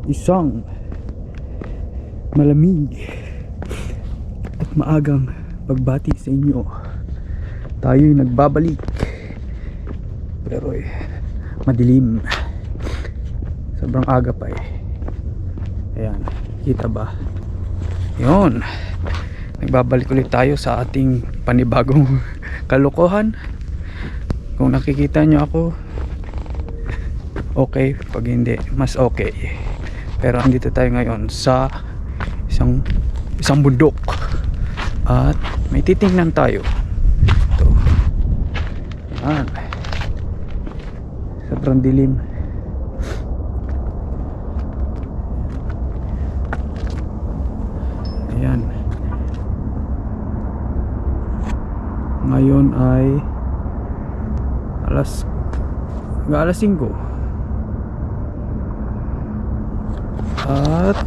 isang malamig at maagang pagbati sa inyo. Tayo'y nagbabalik pero madilim, sobrang aga pa ayan, kita ba yun? Nagbabalik ulit tayo sa ating panibagong kalokohan. Kung nakikita nyo ako, okay. Pag hindi, mas okay. Pero andito tayo ngayon sa isang bundok at may titingnan tayo. Ito. Ayan. Sobrang dilim. Ayan. Ngayon ay alas 5 at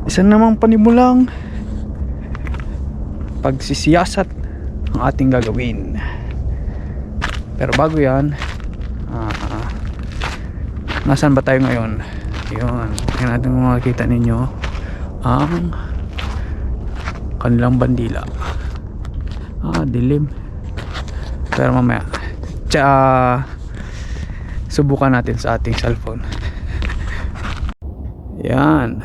isa namang panimulang pagsisiyasat ang ating gagawin. Pero bago yan, nasaan ba tayo ngayon? Yun, tingnan natin kung makikita ninyo ang kanilang bandila. Dilim. Pero mamaya subukan natin sa ating cellphone. Yan.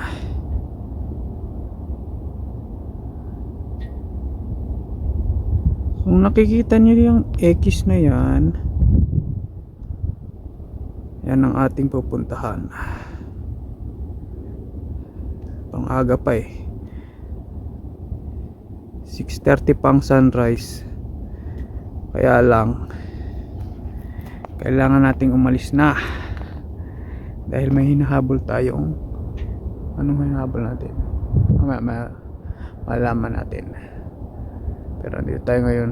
Kung nakikita nyo yung X na yan, yan ang ating pupuntahan. Pang aga pa 6:30 pang sunrise. Kaya lang kailangan nating umalis na dahil may hinahabol tayong anong hinahabol natin, malaman natin. Pero dito tayo ngayon.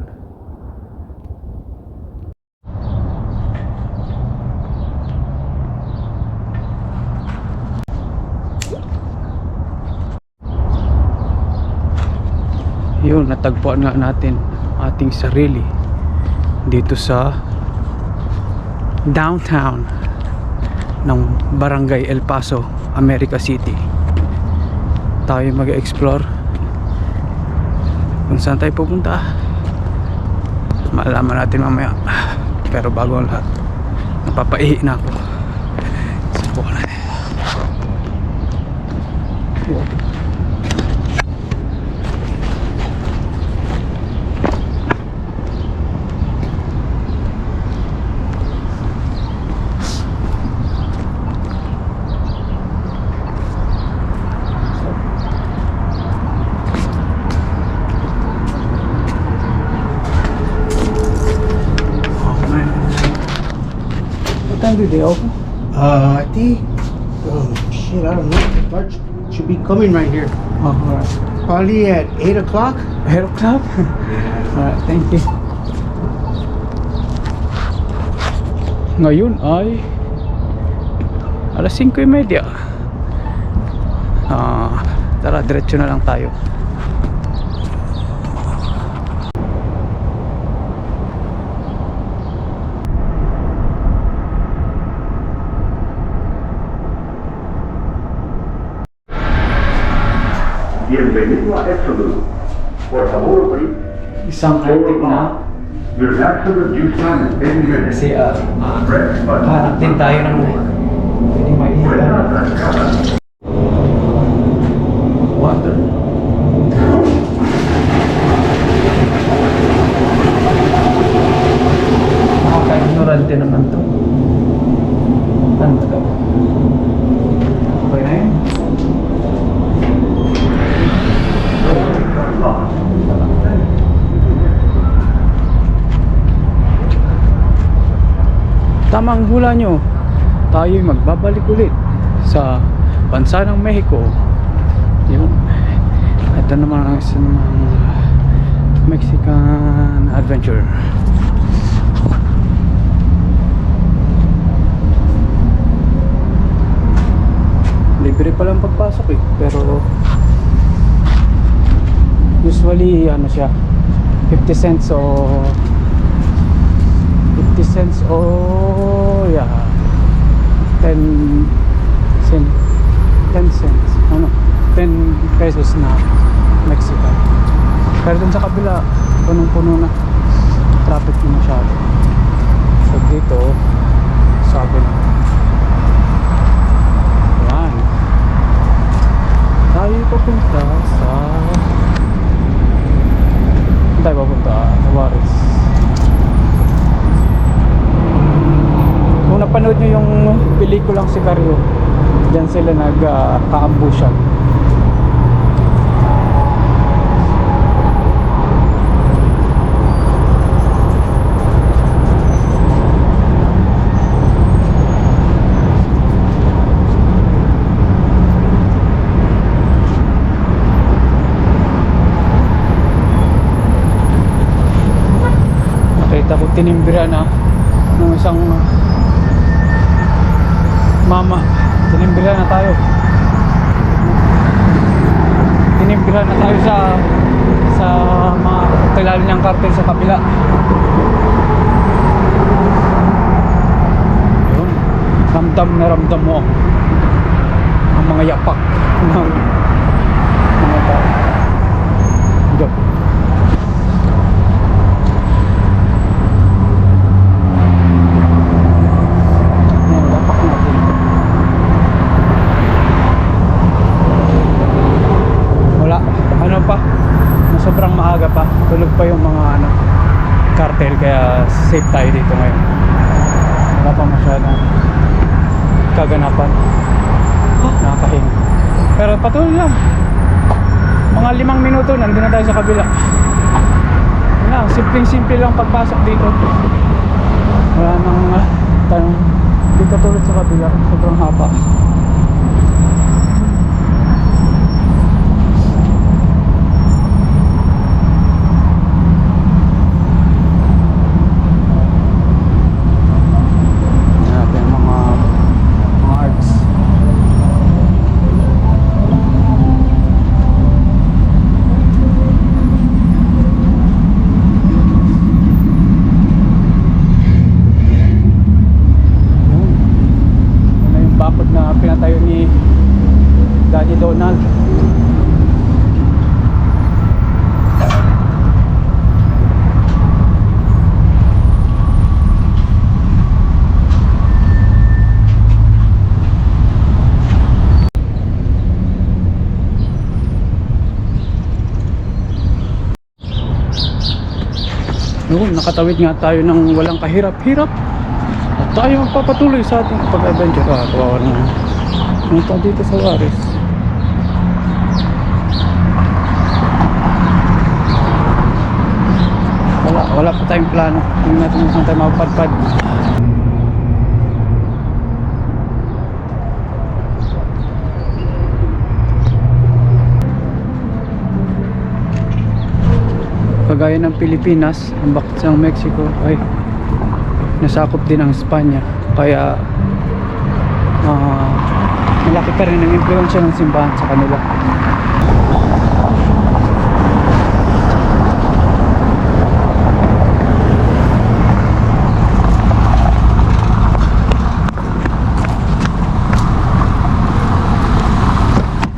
Yun, natagpuan nga natin ating sarili dito sa downtown ng Barangay El Paso, America City. Tayo mag-explore kung saan tayo pupunta. Malaman natin mamaya. Pero bago ang lahat, napapaihi na ako. Subukan natin. Do they open? I think, shit, I don't know. The cart should be coming right here. Oh, alright. Probably at 8 o'clock. 8 o'clock? Yeah. Alright, thank you. Ngayon ay alas 5:30. Tara, diretso na lang tayo. Bienvenido a Exodus. Por favor, please. Isang antik na Your maximum use time is 10 minutes. kasi Press button. hanap din tayo ng pwedeng maihigan. Water. Nakaka-ignorante naman to. Ano ba daw? Okay na yun? Tamang hula nyo, tayo'y magbabalik ulit sa bansa ng Mexico. Yun. Ito naman ang isang Mexican adventure. Libre pa lang pagpasok pero usually ano siya, 50 cents o 50 cents o yeah 10 cents pesos na Mexican. Pero dun sa kabila, punong-puno na. Traffic na masyado. So dito, sabi na. Yan. Tayo papunta sa... Saan tayo papunta? Sa Juarez. Kung napanood nyo yung pelikulang Sicario, dyan sila nagka-ambushan. Nakita ko tinimbira na ng isang mama. Tinimbira na tayo sa mga kilala niyang kartel sa kabila. Yun, ramdam na ramdam mo ang mga yapak ng mga tao. Diyan. Sobrang maaga pa, tulog pa yung mga cartel, kaya safe tayo dito ngayon. Wala pa masyadong kaganapan. Nakakahinga. Pero patuloy lang, mga 5 minuto nandun na tayo sa kabila. Wala, simpleng-simple lang pagpasok dito. Wala nang tanong. Hindi katulad sa kabila, sobrang haba. Pinatayo ni Daddy Donald. Noon, nakatawid nga tayo ng walang kahirap-hirap at tayo magpapatuloy sa ating pag-adventure. Kawawa naman. Punta dito sa Juarez. Wala pa tayong plano. Tingnan natin kung saan tayo mapapadpad. Kagaya ng Pilipinas, ang bakit ng Mexico ay nasakop din ang Espanya. Kaya malaki pa rin ang impluensya ng simbahan sa kanila.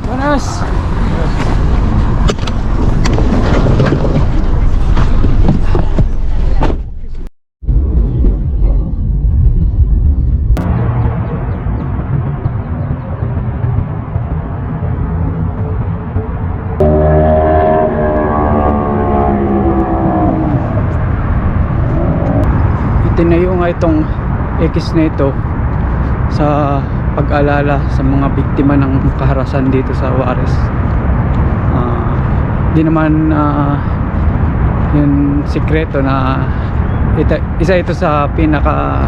Buenas! Tinayo nga itong X na ito sa pag-alala sa mga biktima ng kaharasan dito sa Juarez. Di naman yung sikreto na isa ito sa pinaka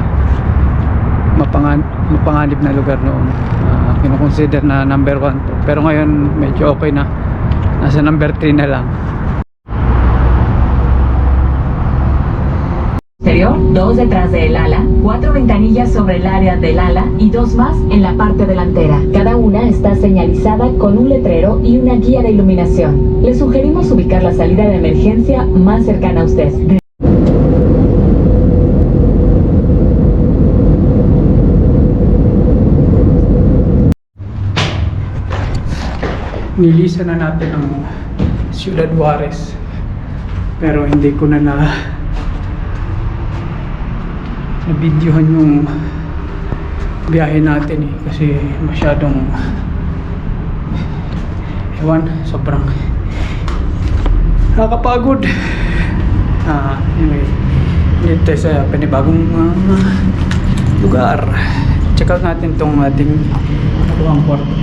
mapanganib na lugar noon. Kinukonsider na number 1 pero ngayon medyo okay na, nasa number 3 na lang. Exterior, 2 detrás del ala, 4 ventanillas sobre el área del ala y 2 más en la parte delantera. Cada una está señalizada con un letrero y una guía de iluminación. Le sugerimos ubicar la salida de emergencia más cercana a usted. nilisan na natin ang Ciudad Juarez, pero hindi ko na videohan yung biyahe natin eh, kasi masyadong ewan, sobrang nakakapagod. Anyway, dito tayo sa panibagong lugar. Check out natin tong ating nakuhang kwarto.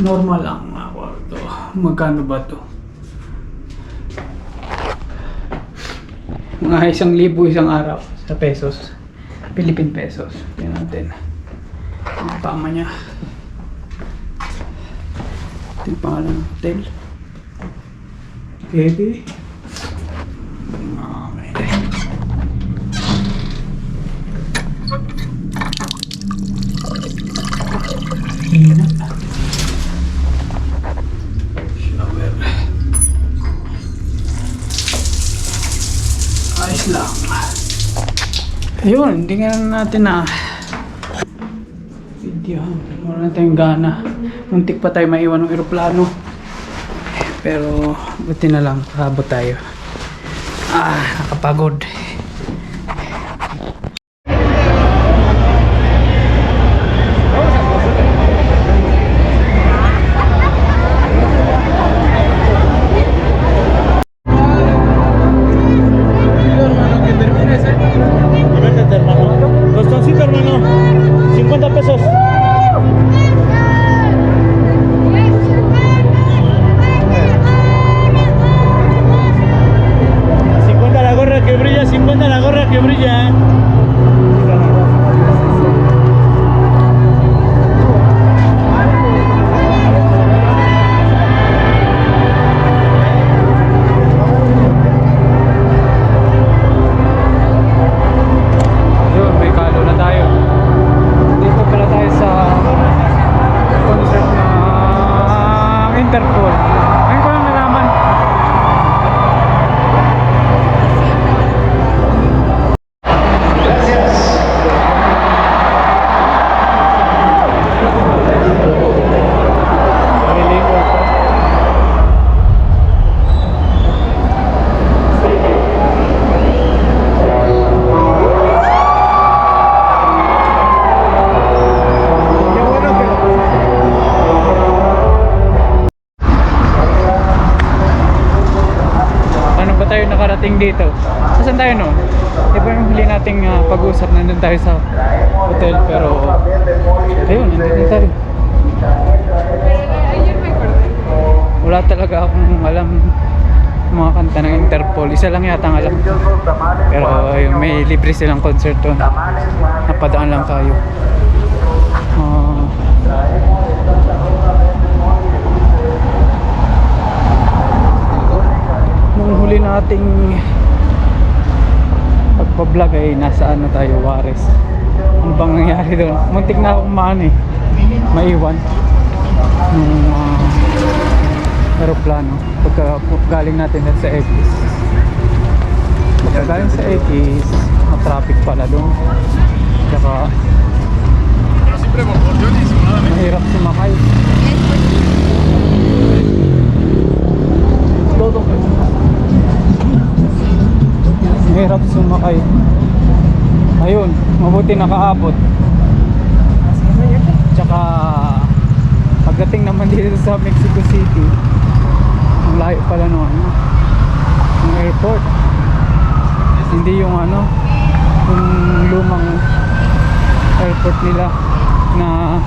Normal lang mga kwarto. Magkano ba to? Mga 1,000 isang araw sa pesos. Philippine pesos. Tingnan natin. Ang tama niya. Ito yung pangalan ng hotel. Okay. Hina. Shower. Ayos lang. Ayun, hindi nga natin na video. Wala na tayong gana. Muntik pa tayo maiwan ng eroplano. Pero buti na lang, kaabot tayo. Nakapagod. Tostoncito, hermano. 50 pesos. La gorra que brilla, 50 la gorra que brilla. Yun, may kalo na tayo. Dito pala tayo sa concert ng Interpol. Ngayon ko lang nalaman. Paano ba tayo nakarating dito? Saan tayo no? Diba yung huli nating pag-usap, nandun tayo sa hotel, pero ayun, nandun na tayo. Wala talaga akong alam mga kanta ng Interpol. Isa lang yata ang alam. Pero yung may libre silang concert doon. Napadaan lang tayo. Nung huli nating pagpa-vlog ay nasa ano tayo, Juarez. Ano bang nangyari doon? Muntik na akong maiwan nung aeroplano pagka galing natin sa X. Pagka galing sa X, traffic pala doon. Tsaka mahirap sumakay. Mahirap sumakay. Ayun, mabuti nakaabot. Tsaka pagdating naman dito sa Mexico City, ang layo pala no, yung airport. Hindi yung yung lumang airport nila na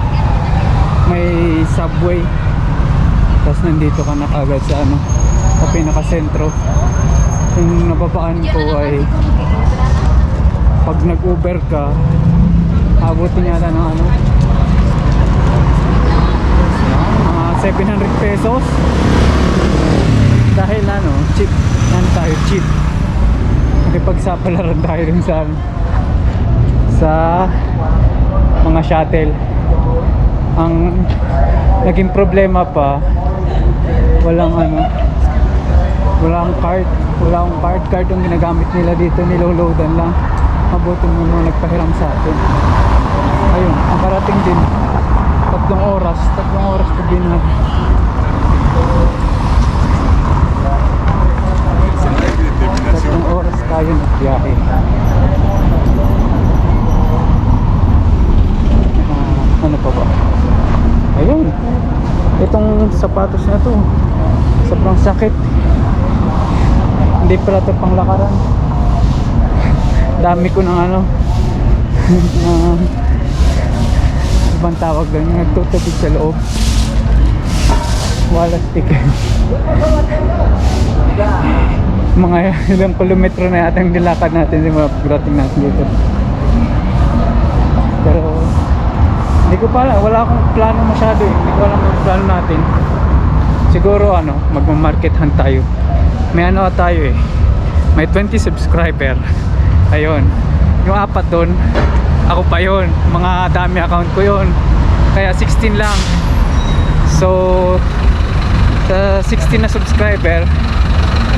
may subway. Tapos nandito ka na kagad sa sa pinaka-sentro. Yung nababaan ko ay pag nag-Uber ka, abutin yata ng mga 700 pesos. Dahil cheap. Tayo cheap. Nakipagsapalaran tayo dun sa mga shuttle. Ang naging problema pa, walang card yung ginagamit nila dito, niloloadan lang. Mabuti mo nung nagpahiram sa atin. Ayun, ang parating din 3 oras ko binag. Tatlong oras tayo nagbiyahe. Ano pa ba? Ayun, itong sapatos na to sobrang sakit. Hindi pala ito pang lakaran. Dami ko ng ibang tawag lang, nagtutupid sa loob. Wala sticker. Mga ilang kilometro na yata ang nilakad natin yung mga pagdating natin dito. Pero hindi ko pala, wala akong plano masyado eh. Hindi ko alam ang plano natin. Siguro magma-market hunt tayo. May tayo eh. May 20 subscriber. Ayun. Yung 4 doon, ako pa yun. Mga dami account ko yun. Kaya 16 lang. So sa 16 na subscriber,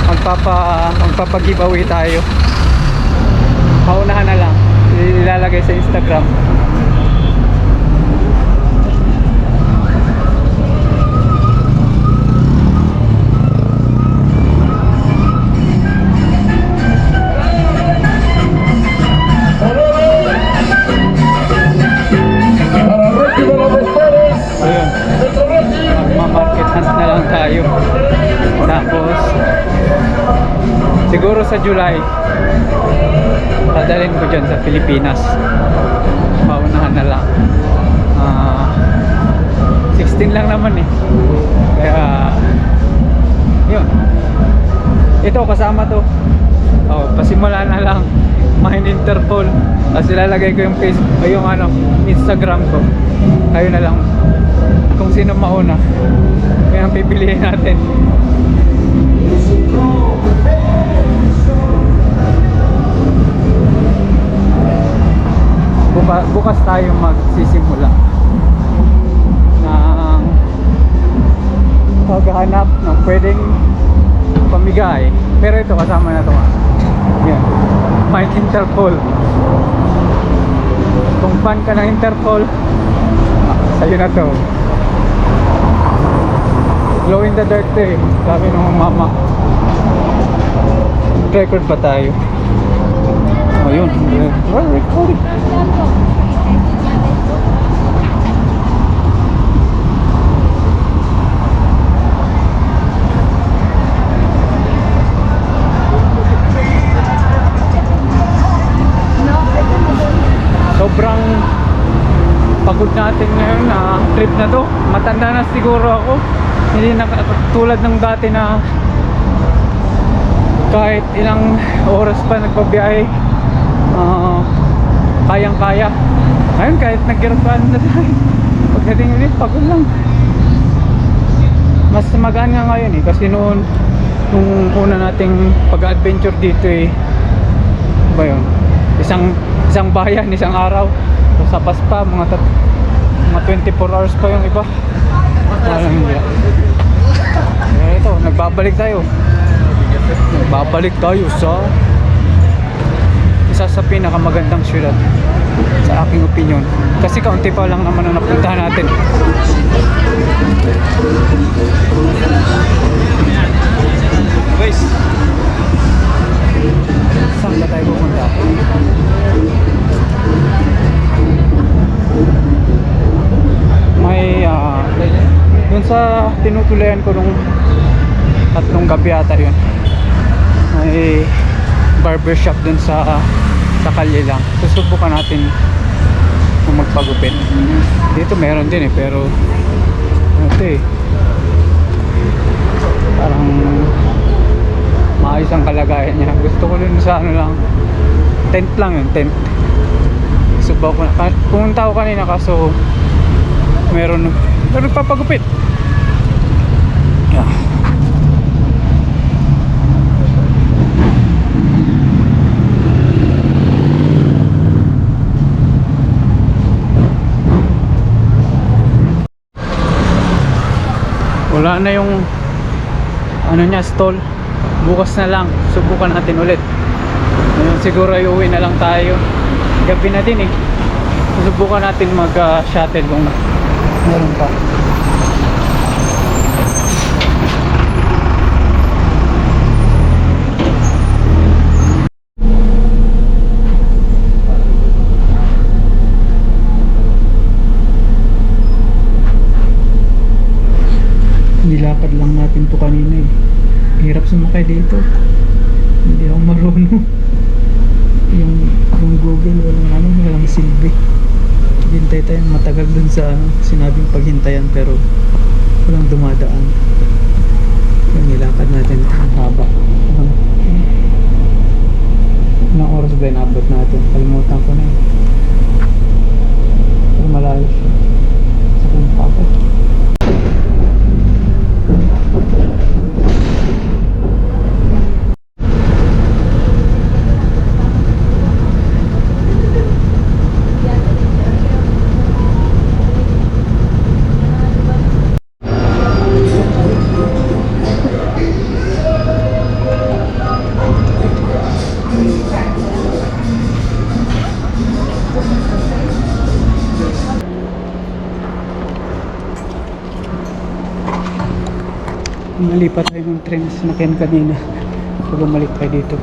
magpapa-giveaway tayo. Paunahan na lang. Ilalagay sa Instagram. Tapos siguro sa July dadalhin ko dyan sa Pilipinas. Paunahan na lang. 16 lang naman eh. Kaya yun, ito kasama to. Pasimula na lang Mine Interpol. Tapos ilalagay ko yung Facebook, yung Instagram ko. Kayo na lang kung sino mauna, kaya ang pipiliin natin. Bukas tayo magsisimula ng paghahanap ng pwedeng pamigay. Pero ito kasama na ito. Yan, Mine Interpol. Kung fan ka ng Interpol, sa'yo na to. Glow in the dark to eh. Sabi ng mama. Record pa tayo. Ayun, we're recording. Sobrang pagod natin ngayon na trip na to. Matanda na siguro ako. Hindi na tulad ng dati na kahit ilang oras pa nagbabiyahe, kayang-kaya. Ngayon kahit nag-aeroplano na tayo, pagdating ulit pagod lang. Mas magaan nga ngayon eh, kasi noon nung una nating pag-adventure dito eh, ba yun, isang bayan, isang araw. So, sa Paspa, mga 24 hours pa yung iba. Ito, nagbabalik tayo sa isa sa pinakamagandang syudad sa aking opinion, kasi kaunti pa lang naman ang napuntahan natin. Guys, saan ba tayo pupunta? May dun sa tinutuloyan ko nung 3 gabi ata yun, may barbershop dun sa kalye lang. Susubukan natin kung magpagupit. Dito meron din eh, pero ito eh, parang maayos ang kalagayan niya. Gusto ko dun sa lang, tent lang yun, tent. Subukan ko na, pumunta ako kanina kaso meron nagpapagupit. Yeah. wala na yung ano niya, stall. Bukas na lang subukan natin ulit. Ngayon siguro ay uwi na lang tayo, gabi na din eh. Subukan natin mag shuttle kung meron pa. Nilapad lang natin to kanina eh. Hirap sumakay dito. Hindi ako marunong. Yung Google walang silbi. Hintay tayo matagal dun sa sinabing paghintayan pero walang dumadaan. Yung nilakad natin ang haba. Ilang oras ba inabot natin? Kalimutan ko na. Pero malayo siya. Sa kong papa. Malipat tayo ng train na sinakyan kanina pag bumalik tayo dito.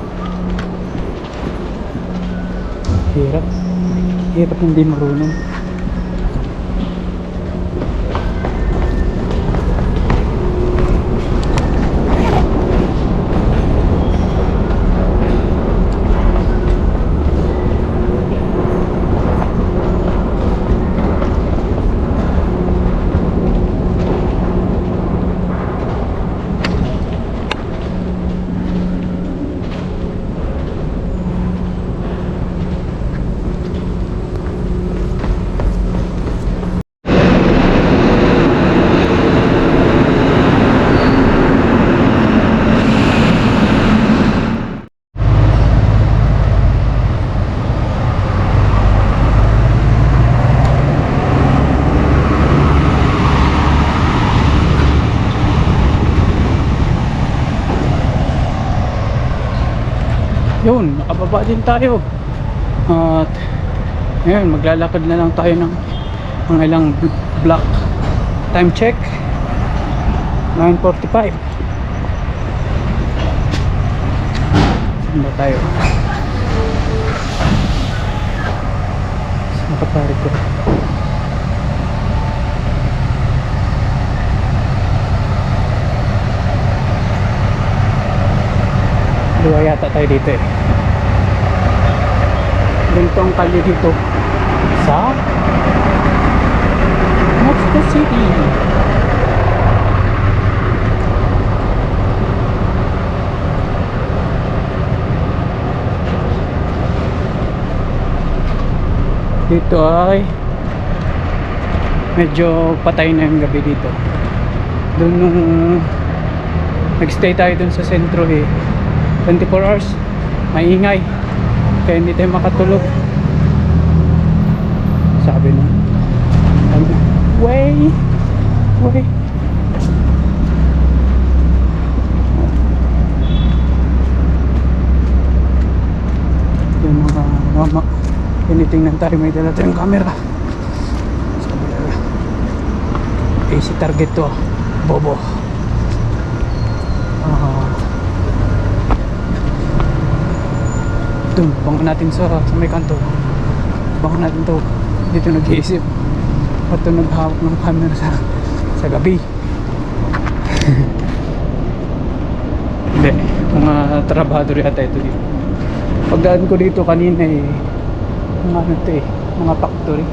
Hirap hindi marunong. Yun, nakababa din tayo. At ngayon maglalakad na lang tayo ng mga ilang block. Time check 9:45. Saan ba tayo? Saan kapari ko? Dua yata tayo dito eh. Ganito ang kalye dito sa Mexico City. Dito ay medyo patay na yung gabi dito. Doon nung nagstay tayo dun sa sentro eh, 24 hours maingay kaya hindi tayo makatulog. Sabi nung way yung mga mama tinitingnan tayo, may dala tayong camera. Sabi nila easy target to bobo. Doon, bangan natin sa may kanto. Bangan natin to. Dito nag-iisip. Ba't ito naghawak ng camera sa gabi? Hindi, mga trabador yata ito dito. Pagdaan ko dito kanina eh, mga ano ito eh, mga factory.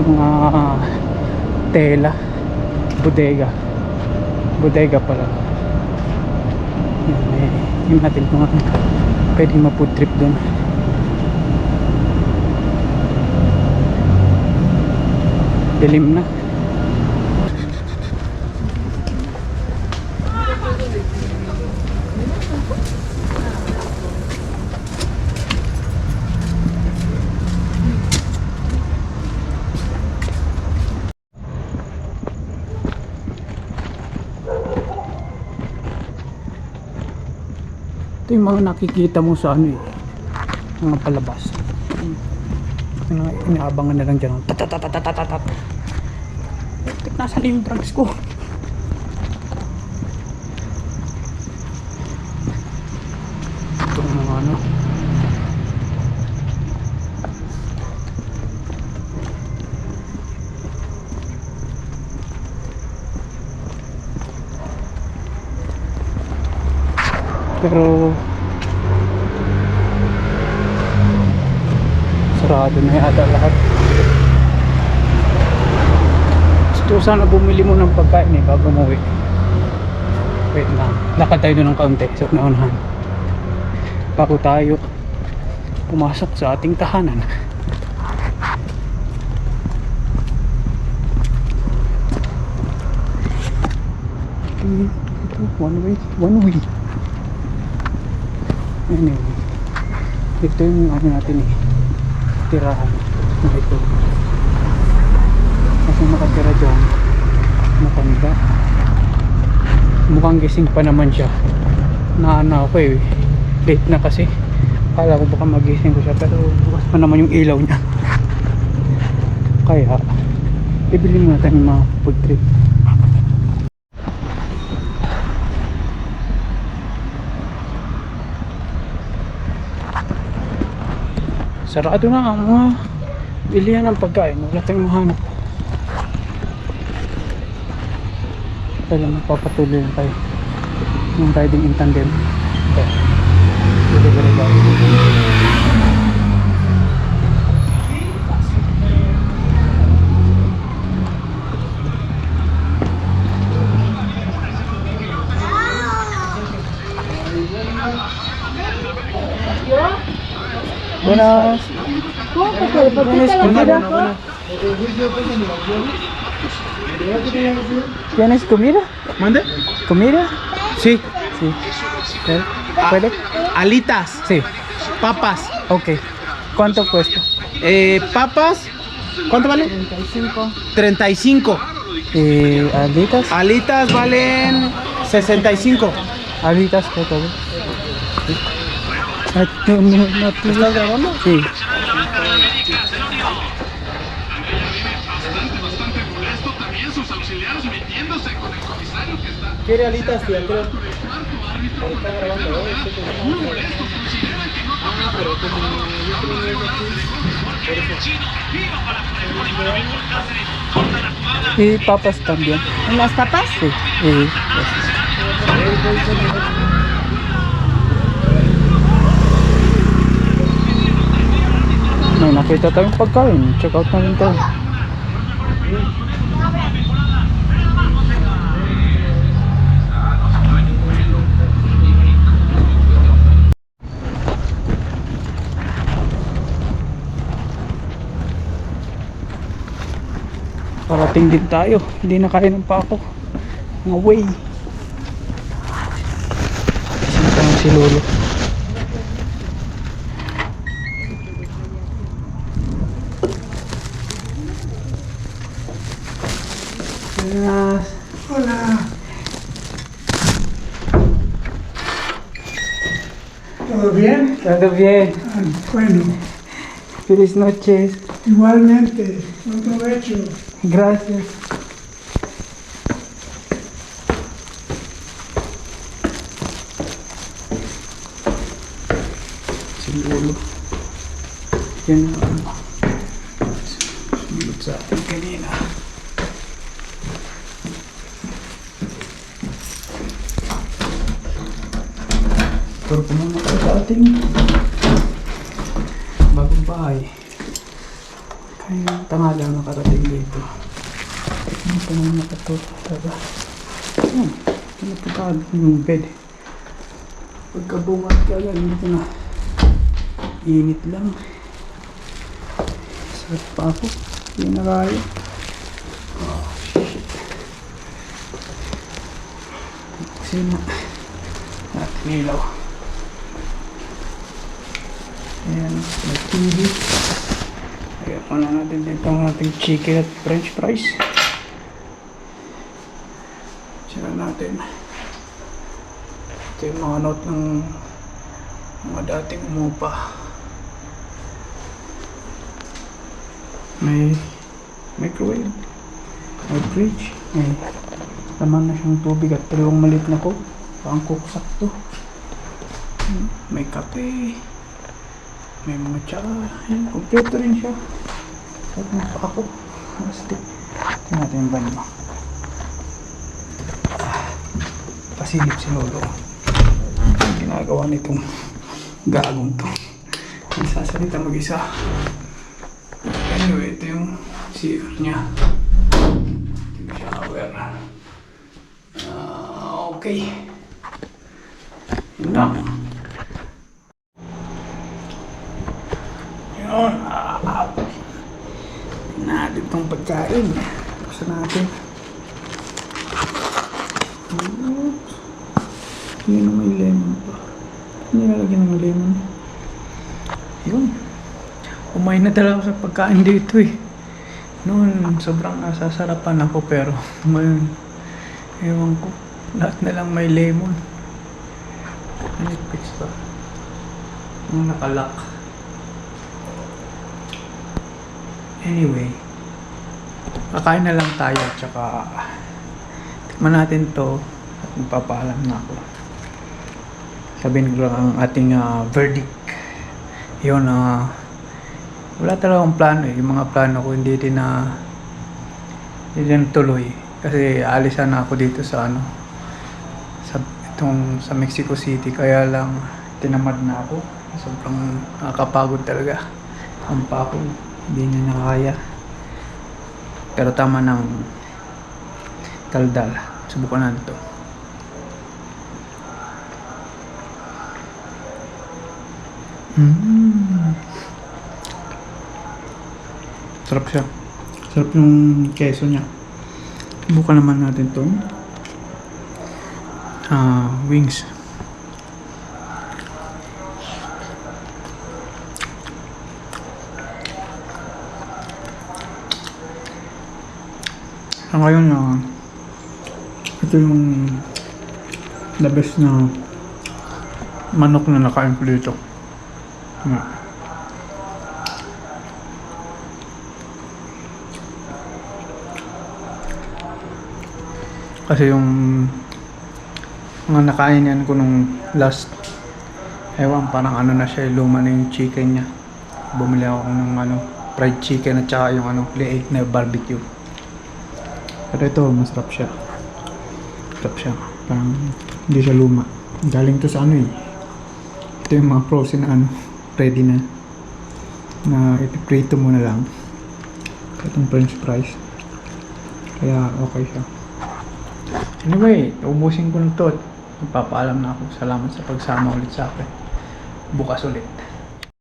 Mga tela, bodega pala. Yung natin kung pwedeng ma-food trip doon. Dilim na. Ito yung mga nakikita mo sa ano eh, mga palabas. Yung inaabangan na lang dyan. Tatatatatatatatat. Nasaan yung drugs ko? Ito mga ano. Pero sarado na yata lahat. Gusto sana bumili mo ng pagkain eh bago umuwi. Wait na, lakad tayo doon ng kaunti sa unahan bago tayo pumasok sa ating tahanan. One way. Anyway, ito yung ano natin eh, tirahan na ito. Kasi nakatira dyan, matanda. Mukhang gising pa naman siya. Naana ako eh, late na kasi. Kala ko baka magising ko siya, pero bukas pa naman yung ilaw niya. Kaya, bibili mo natin yung mga food trip. Sarado na ang mga bilihan ng pagkain. Wala tayong mahanap. Kaya magpapatuloy lang tayo. Yung riding in tandem. Okay. Delivery tayo. Buenas. ¿Tienes comida? ¿Mande? ¿Comida? Sí. Sí. ¿Puede? Alitas. Sí. Papas. Ok. ¿Cuánto cuesta? Papas. ¿Cuánto vale? 35. ¿Alitas? Alitas valen 65. ¿Alitas qué todo? Sí. ¿Estás grabando? Sí. ¿Quiere alitas, tía? Creo. Y papas también. ¿En las papas? Sí. May nakita tayong pagkain. Check out na rin tayo. Parating din tayo. Hindi na kaya ng pa ako. Mga way. Saan si Lolo? Hola. ¿Todo bien? Todo bien. Bueno, Feliz noches. igualmente. Buen provecho. Gracias. Si Lolo. Yan ang sumunod sa atin kanina. Pero pumunta ko sa ating bagong bahay. Kaya tanghali ang nakarating dito. Ano pa naman nakatulog? Pinapuntaan yung bed. Pagkabungat ka yan, dito na. Init lang. Sarap pa ako. Hindi na kaya. Oh, shit. Sino? Natin ilaw. Ayan, may TV. Ayan, muna natin dito ang ating chicken at french fries. Sira natin. Ito yung mga note ng Mga dating umupa. May microwave. May fridge. May laman na siyang tubig at 2 maliit na coke. Pangkok sakto. May kape. May mga tsaa. Ayan, kompleto rin siya. At pa ako. Mastik. Tingnan natin yung van mo. Pasilip si Lolo. Ang ginagawa nitong gagong to. Nagsasalita mag-isa. Anyway, ito yung CR niya. Ito yung shower. Okay. Yun lang. Yun. Natin itong pagkain. Buksan natin. Hindi na may lemon pa. Hindi nalagyan ng lemon. Yun. Umain na talaga sa pagkain dito eh. Noon, sobrang nasasarapan ako pero ngayon, ewan ko. Lahat na lang may lemon. Netflix pa. Yung nakalak. Anyway, kakain na lang tayo at saka tikman natin to at magpapaalam na ako. Sabihin ko lang ang ating verdict. Yun, wala talagang plano eh. Yung mga plano ko hindi din tuloy. Kasi alisan na ako dito sa sa Mexico City. Kaya lang tinamad na ako. Sobrang nakakapagod talaga. Ang pako, hindi na nakakaya. Pero tama ng daldal. Subukan natin to. Sarap siya. Sarap yung keso niya. Subukan naman natin to. Wings. Ngayon ito yung the best na manok na nakain ko dito. Kasi yung mga nakain yan ko nung last, ewan, parang na siya, luma na yung chicken niya. Bumili ako ng fried chicken at saka yung leeg na barbecue. Pero ito, masarap siya. Masarap siya. Parang hindi siya luma. Galing to sa ito yung mga frozen ready na ipiprito mo na lang. Itong french fries. Kaya okay siya. Anyway, ubusin ko na to at magpapaalam na ako. Salamat sa pagsama ulit sa akin. Bukas ulit.